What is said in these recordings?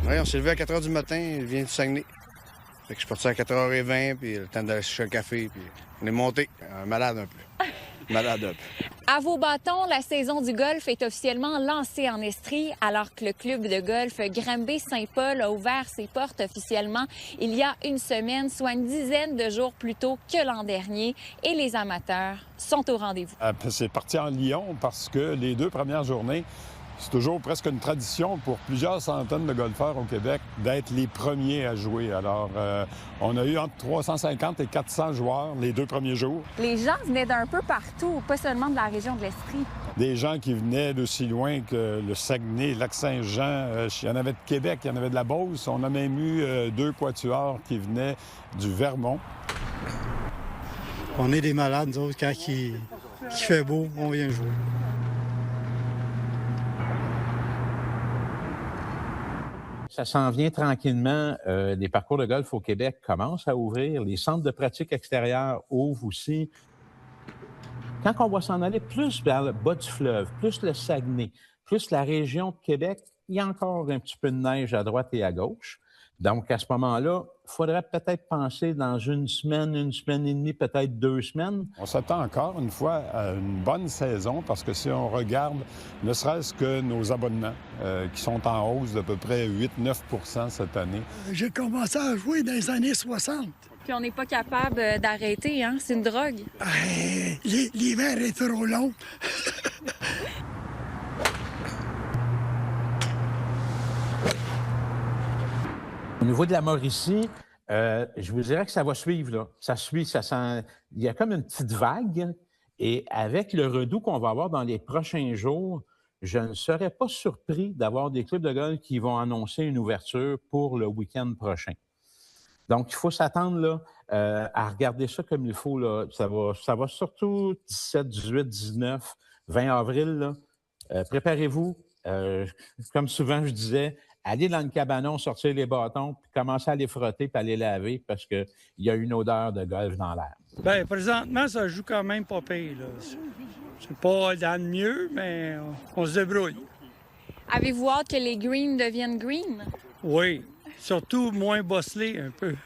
Oui, on s'est levé à 4 h du matin, il vient du Saguenay. Fait que je suis parti à 4 h 20, puis le temps d'aller chercher un café, puis on est monté. Malade un peu. Malade un peu. À vos bâtons, la saison du golf est officiellement lancée en Estrie, alors que le club de golf Granby-Saint-Paul a ouvert ses portes officiellement il y a une semaine, soit une dizaine de jours plus tôt que l'an dernier. Et les amateurs sont au rendez-vous. C'est parti en Lyon parce que les 2 premières journées, c'est toujours presque une tradition pour plusieurs centaines de golfeurs au Québec d'être les premiers à jouer. Alors, on a eu entre 350 et 400 joueurs les 2 premiers jours. Les gens venaient d'un peu partout, pas seulement de la région de l'Estrie. Des gens qui venaient d'aussi loin que le Saguenay, Lac-Saint-Jean. Il y en avait de Québec, il y en avait de la Beauce. On a même eu 2 quatuors qui venaient du Vermont. On est des malades, nous autres, quand il fait beau, on vient jouer. Ça s'en vient tranquillement. Les parcours de golf au Québec commencent à ouvrir. Les centres de pratique extérieure ouvrent aussi. Quand on va s'en aller plus vers le bas du fleuve, plus le Saguenay, plus la région de Québec, il y a encore un petit peu de neige à droite et à gauche. Donc, à ce moment-là, il faudrait peut-être penser dans une semaine et demie, peut-être 2 semaines. On s'attend encore une fois à une bonne saison parce que si on regarde ne serait-ce que nos abonnements qui sont en hausse d'à peu près 8-9 cette année. J'ai commencé à jouer dans les années 60. Puis on n'est pas capable d'arrêter, hein? C'est une drogue. L'hiver est trop long. Au niveau de la Mauricie, je vous dirais que ça va suivre, là. Ça suit, ça sent... Il y a comme une petite vague. Et avec le redout qu'on va avoir dans les prochains jours, je ne serais pas surpris d'avoir des clubs de golf qui vont annoncer une ouverture pour le week-end prochain. Donc, il faut s'attendre là, à regarder ça comme il faut. Là. Ça va surtout 17, 18, 19, 20 avril. Là. Préparez-vous. Comme souvent, je disais, allez dans le cabanon, sortir les bâtons, puis commencer à les frotter, puis à les laver, parce qu'il y a une odeur de golf dans l'air. Bien, présentement, ça joue quand même pas pire. Là. C'est pas dans le mieux, mais on se débrouille. Avez-vous hâte que les greens deviennent green? Oui, surtout moins bosselés un peu.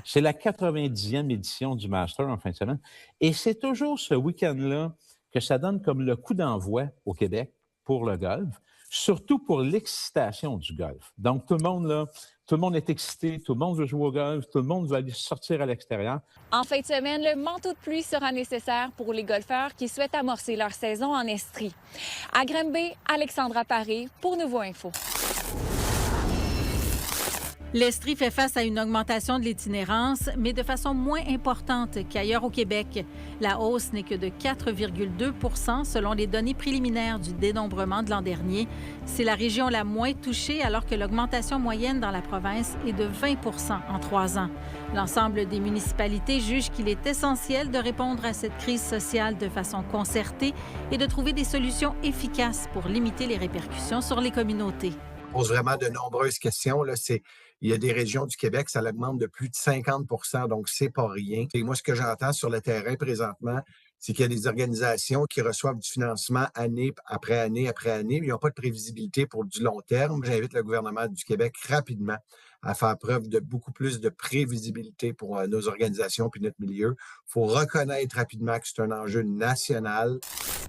C'est la 90e édition du Master en fin de semaine. Et c'est toujours ce week-end-là que ça donne comme le coup d'envoi au Québec pour le golf, surtout pour l'excitation du golf. Donc, tout le monde est excité, tout le monde veut jouer au golf, tout le monde veut aller sortir à l'extérieur. En fin de semaine, le manteau de pluie sera nécessaire pour les golfeurs qui souhaitent amorcer leur saison en Estrie. À Granby, Alexandra Paré pour Nouveau Info. L'Estrie fait face à une augmentation de l'itinérance, mais de façon moins importante qu'ailleurs au Québec. La hausse n'est que de 4,2 % selon les données préliminaires du dénombrement de l'an dernier. C'est la région la moins touchée, alors que l'augmentation moyenne dans la province est de 20 % en 3 ans. L'ensemble des municipalités jugent qu'il est essentiel de répondre à cette crise sociale de façon concertée et de trouver des solutions efficaces pour limiter les répercussions sur les communautés. On pose vraiment de nombreuses questions. Là. Il y a des régions du Québec, ça augmente de plus de 50 %, donc c'est pas rien. Et moi, ce que j'entends sur le terrain présentement, c'est qu'il y a des organisations qui reçoivent du financement année après année après année, mais ils n'ont pas de prévisibilité pour du long terme. J'invite le gouvernement du Québec rapidement à faire preuve de beaucoup plus de prévisibilité pour nos organisations puis notre milieu. Il faut reconnaître rapidement que c'est un enjeu national.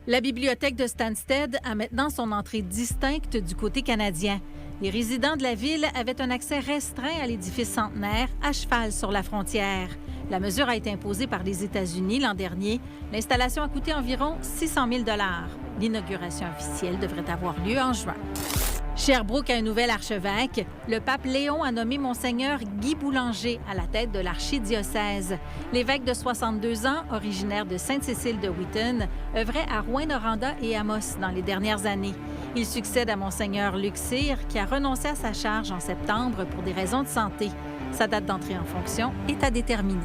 La bibliothèque de Stansted a maintenant son entrée distincte du côté canadien. Les résidents de la ville avaient un accès restreint à l'édifice centenaire, à cheval sur la frontière. La mesure a été imposée par les États-Unis l'an dernier. L'installation a coûté environ 600 000 $. L'inauguration officielle devrait avoir lieu en juin. Sherbrooke a un nouvel archevêque. Le pape Léon a nommé Monseigneur Guy Boulanger à la tête de l'archidiocèse. L'évêque de 62 ans, originaire de Sainte-Cécile de Wheaton, œuvrait à Rouyn-Noranda et Amos dans les dernières années. Il succède à Monseigneur Luc Cyr, qui a renoncé à sa charge en septembre pour des raisons de santé. Sa date d'entrée en fonction est à déterminer.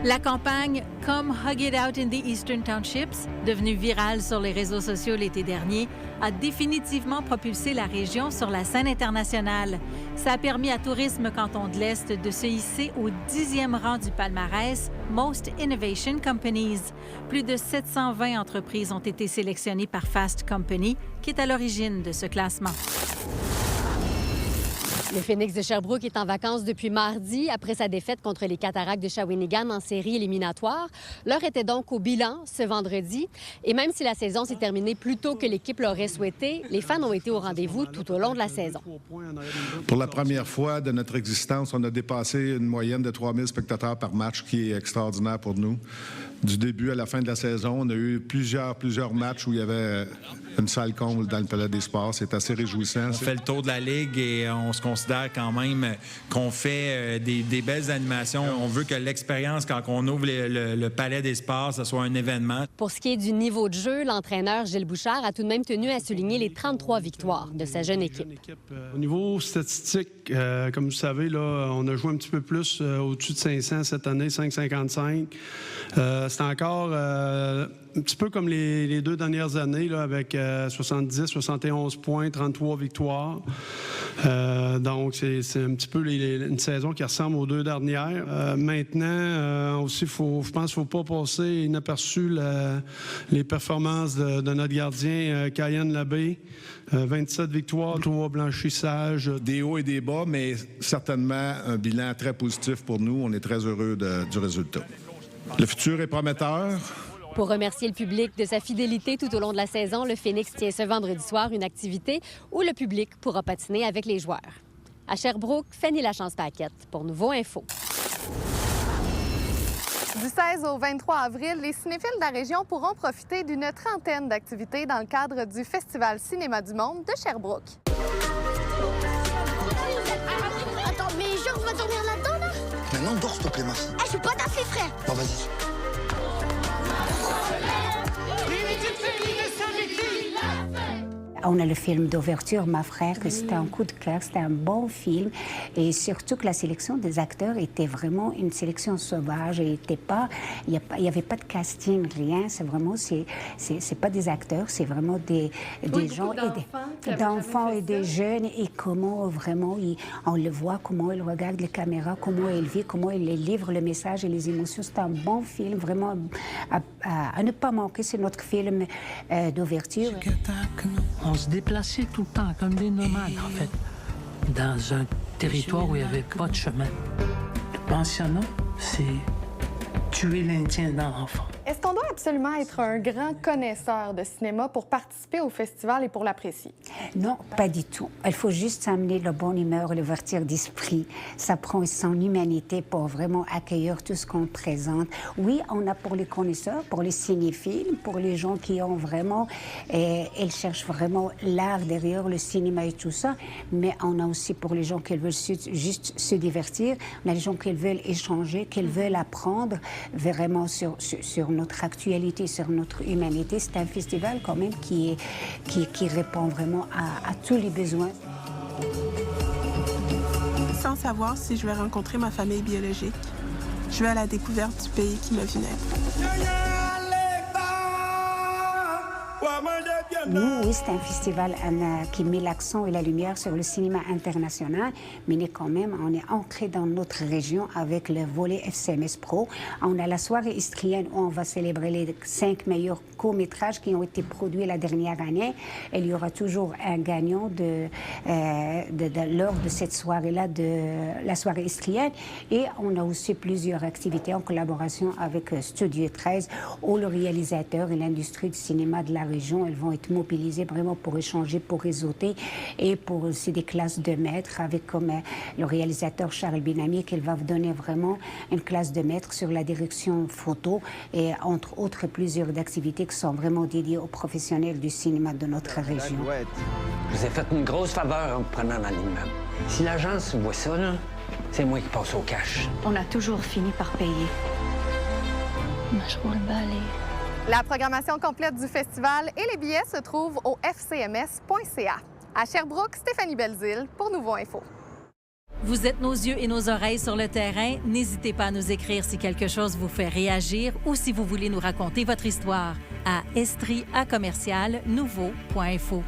La campagne « Come Hug It Out in the Eastern Townships », devenue virale sur les réseaux sociaux l'été dernier, a définitivement propulsé la région sur la scène internationale. Ça a permis à Tourisme Canton de l'Est de se hisser au 10e rang du palmarès Most Innovation Companies. Plus de 720 entreprises ont été sélectionnées par Fast Company, qui est à l'origine de ce classement. Le Phoenix de Sherbrooke est en vacances depuis mardi après sa défaite contre les Cataractes de Shawinigan en série éliminatoire. L'heure était donc au bilan ce vendredi. Et même si la saison s'est terminée plus tôt que l'équipe l'aurait souhaité, les fans ont été au rendez-vous tout au long de la saison. Pour la première fois de notre existence, on a dépassé une moyenne de 3000 spectateurs par match, qui est extraordinaire pour nous. Du début à la fin de la saison, on a eu plusieurs matchs où il y avait une salle comble dans le Palais des Sports. C'est assez réjouissant. On fait le tour de la Ligue et on se considère quand même qu'on fait des belles animations. On veut que l'expérience, quand on ouvre le Palais des Sports, ce soit un événement. Pour ce qui est du niveau de jeu, l'entraîneur Gilles Bouchard a tout de même tenu à souligner les 33 victoires de sa jeune équipe. Au niveau statistique, comme vous savez, là, on a joué un petit peu plus au-dessus de 500 cette année, 555. C'est encore un petit peu comme les 2 dernières années, là, avec 70, 71 points, 33 victoires. Donc, c'est un petit peu une saison qui ressemble aux 2 dernières. Maintenant, aussi, je pense qu'il ne faut pas passer inaperçu les performances de notre gardien, Cayenne Labbé. 27 victoires, 3 blanchissages. Des hauts et des bas, mais certainement un bilan très positif pour nous. On est très heureux du résultat. Le futur est prometteur. Pour remercier le public de sa fidélité tout au long de la saison, le Phoenix tient ce vendredi soir une activité où le public pourra patiner avec les joueurs. À Sherbrooke, Fanny Lachance-Paquette pour Nouveau Info. Du 16 au 23 avril, les cinéphiles de la région pourront profiter d'une trentaine d'activités dans le cadre du Festival Cinéma du Monde de Sherbrooke. Attends, mais genre, on va dormir là-dedans, là? Maintenant, dors, s'il te plaît, ma fille. Ah, je suis pas ta fille, frère. Bon, vas-y. On a le film d'ouverture, Ma frère, que c'était un coup de cœur, c'était un bon film. Et surtout que la sélection des acteurs était vraiment une sélection sauvage. Il n'y avait pas de casting, rien. C'est vraiment, c'est pas des acteurs, c'est vraiment des gens, d'enfants et des jeunes. Et comment vraiment, on le voit, comment ils regardent les caméras, comment ils vivent, comment ils livrent le message et les émotions. C'est un bon film, vraiment à ne pas manquer. C'est notre film d'ouverture. On se déplaçait tout le temps, comme des nomades, en fait, dans un territoire où il n'y avait pas de chemin. Le pensionnat, c'est tuer l'Indien dans l'enfant. Est-ce qu'on doit absolument être un grand connaisseur de cinéma pour participer au festival et pour l'apprécier? Non, pas du tout. Il faut juste amener la bonne humeur, l'ouverture d'esprit. Ça prend son humanité pour vraiment accueillir tout ce qu'on présente. Oui, on a pour les connaisseurs, pour les cinéphiles, pour les gens qui ont vraiment... ils cherchent vraiment l'art derrière le cinéma et tout ça. Mais on a aussi pour les gens qui veulent juste se divertir. On a les gens qui veulent échanger, qui veulent apprendre vraiment sur notre actualité, sur notre humanité. C'est un festival quand même qui répond vraiment à tous les besoins. Sans savoir si je vais rencontrer ma famille biologique, je vais à la découverte du pays qui m'a vu naître. Nous, oui, c'est un festival qui met l'accent et la lumière sur le cinéma international, mais quand même, on est ancré dans notre région avec le volet FCMS Pro. On a la soirée istrienne où on va célébrer les 5 meilleurs courts-métrages qui ont été produits la dernière année. Il y aura toujours un gagnant lors de cette soirée-là, de la soirée istrienne. Et on a aussi plusieurs activités en collaboration avec Studio 13, où le réalisateur et l'industrie du cinéma de la région, elles vont être mobilisés vraiment pour échanger, pour réseauter et pour aussi des classes de maîtres avec comme le réalisateur Charles Benami qui va vous donner vraiment une classe de maître sur la direction photo et entre autres plusieurs activités qui sont vraiment dédiées aux professionnels du cinéma de notre région. Je vous ai fait une grosse faveur en me prenant dans l'immeuble. Si l'agence voit ça, c'est moi qui passe au cash. On a toujours fini par payer. Moi, je roule balai. La programmation complète du festival et les billets se trouvent au fcms.ca. À Sherbrooke, Stéphanie Belzile pour Nouveau Info. Vous êtes nos yeux et nos oreilles sur le terrain. N'hésitez pas à nous écrire si quelque chose vous fait réagir ou si vous voulez nous raconter votre histoire à estrie@nouveau.info.